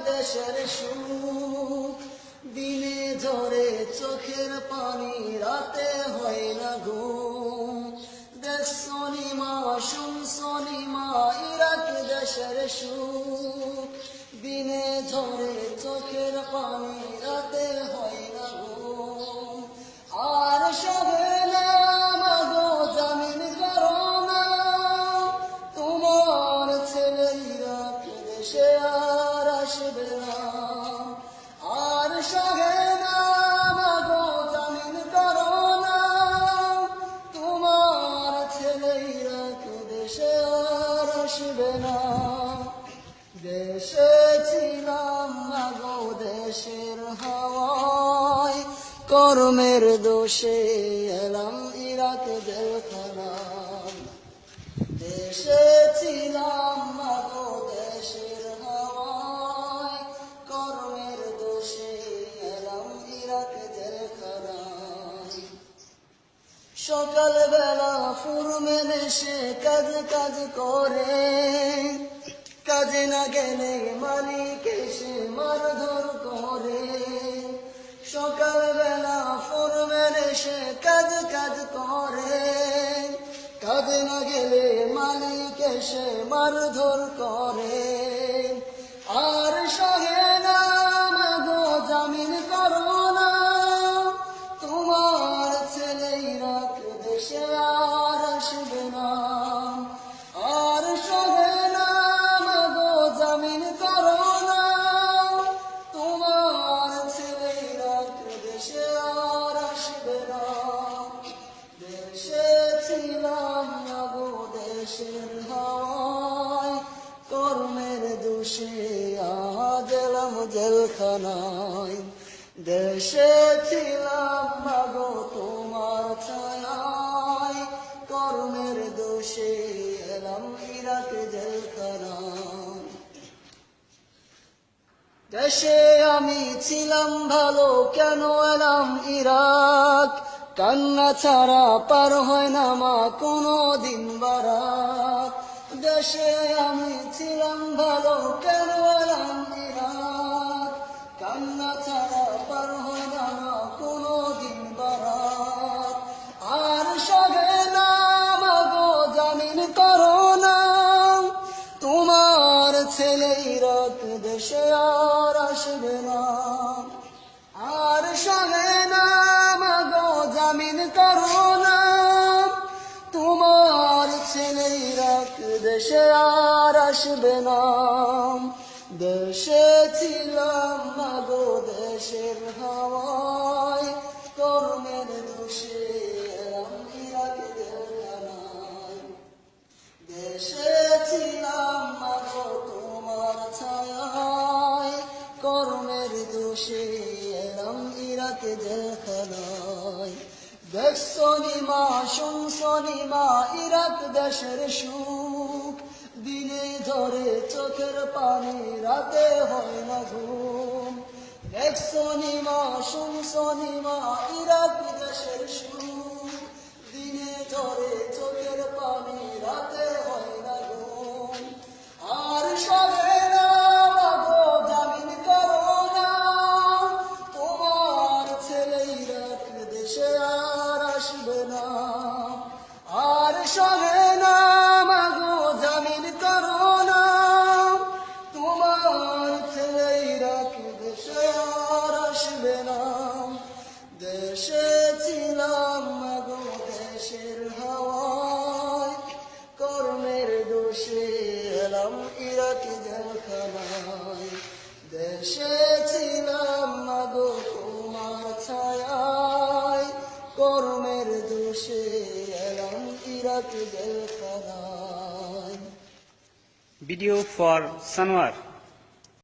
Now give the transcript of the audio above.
দেশের সুখ, দিনে ঝরে চোখের পানি, রাতে হয় না ঘুম। দেখছনি মা, শুনছনি মা, ইরাক দেশের সুখ, দিনে ঝরে চোখের পানি, রাতে হয় না ঘুম। আর সবে না মাগো জামিন করো না, তোমার ছেলে ইরাক দেশে আর আসবে না। আর সবে না মাগো জামিন করো না, তোমার ছেলে ইরাক দেশে আর আসবে না। দেশে ছিলাম মাগো দেশের হাওয়ায়, কর্মের দোষে এলাম ইরাক জেলখানায়। দেশে ছিলাম মাগো দেশের হাওয়ায়, কর্মের দোষে এলাম ইরাক জেলখানায়। সকালবেলা ফুরমেন এসে কাজ কাজ করে, কাজে না গেলে মালিক এসে মারধর করে। সকালবেলা ফোরম্যান এসে কাজ কাজ করে, কাজে না গেলে মালিক এসে মারধর করে। আর সহে না মাগো জামিন করো না, তোমার ছেলে ইরাক দেশে আর আসবে না। আর সহে না মাগো জামিন করো না, তোমার ছেলে ইরাক দেশে আর আসবে না। দেশে ছিলাম মাগো দেশের হাওয়ায়, কর্মের দোষে আজ এলাম জেলখানায়। দেশে ছিলাম মাগো তোমার ছায়ায়, কর্মের দোষে এলাম ইরাক জেলখানায়। দেশে আমি ছিলাম ভালো, কেন এলাম ইরাক? কান্না ছাড়া পার হয় না মা কোনো দিন বারাত। দেশে আমি ছিলাম ভালো, কেন এলাম ইরাক? কান্না ছাড়া পার হয় না মা কোনো দিন বারাত। আর সবে না মাগো জামিন করো না, তোমার ছেলে ইরাক দেশে আর আসবে না। আর সবে না মাগো জামিন করো না, তোমার ছেলে ইরাক দেশে আর আসবে না। দেশে ছিলাম মাগো দেশের হাওয়ায়, কর্মের দোষে এলাম ইরাক জেলখানায়। দেশে ছিলাম মাগো তোমার ছায়ায়, কর্মের দোষে এলাম ইরাক জেলখানায়। দেখছনি মা, শুনছনি মা, ইরাক দেশের সুখ, দিনে ধরে চোখের পানি, রাতে হয় না ঘুম। দেখছনি মা, শুনছনি মা, ইরাক দেশের সুখ, দিনে ধরে চোখের পানি, রাতে হয় না ঘুম। আর সবে না মাগো জামিন করো না, তোমার ছেলে ইরাক দেশে আর আসবে না। আর সবে না মাগো জামিন করো না, তোমার ছেলে ইরাক দেশে আর আসবে না। দেশে ছিলাম মাগো দেশের হাওয়ায়, কর্মের দোষে এলাম ইরাক জেলখানায়। দেশে ছিলাম মাগো তোমার ছায়ায়, কর্মের দোষে এলাম ইরাক জেলখানায়। Video for Sanwar.